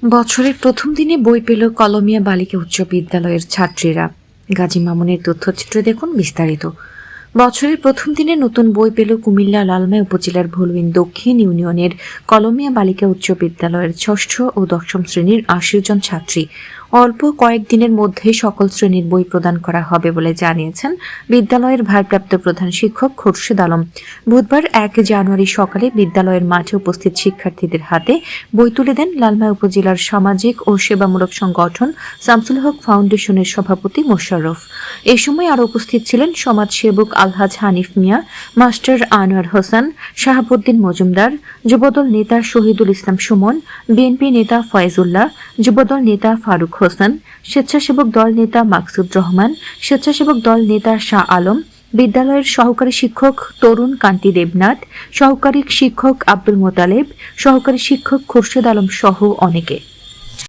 বছরের প্রথম দিনে বই পেল কলমিয়া বালিকা উচ্চ বিদ্যালয়ের ছাত্রীরা। গাজী মামুনের তথ্যচিত্রে দেখুন বিস্তারিত। বছরের প্রথম দিনে নতুন বই পেল কুমিল্লা লালমাই উপজেলার ভুলুইন দক্ষিণ ইউনিয়নের কলমিয়া বালিকা উচ্চ বিদ্যালয়ের ষষ্ঠ ও দশম শ্রেণীর ৮০ জন ছাত্রী। অল্প কয়েকদিনের মধ্যে সকল শ্রেণীর বই প্রদান করা হবে বলে জানিয়েছেন বিদ্যালয়ের ভারপ্রাপ্ত প্রধান শিক্ষক খুরশেদ আলম। বুধবার ১ জানুয়ারি সকালে বিদ্যালয়ের মাঠে উপস্থিত শিক্ষার্থীদের হাতে বই তুলে দেন লালমাই উপজেলার সামাজিক ও সেবামূলক সংগঠন শামসুল হক ফাউন্ডেশনের সভাপতি মোশাররফ। এ সময় আরও উপস্থিত ছিলেন সমাজসেবক আলহাজ হানিফ মিয়া, মাস্টার আনোয়ার হোসেন, শাহাবুদ্দিন মজুমদার, যুবদল নেতা শহীদুল ইসলাম সুমন, বিএনপি নেতা ফয়েজুল্লাহ, যুবদল নেতা ফারুক হোসেন, স্বেচ্ছাসেবক দল নেতা মাকসুদ রহমান, স্বেচ্ছাসেবক দল নেতা শাহ আলম, বিদ্যালয়ের সহকারী শিক্ষক তরুণ কান্তি দেবনাথ, সহকারী শিক্ষক আব্দুল মোতালেব, সহকারী শিক্ষক খুরশেদ আলম সহ অনেকে।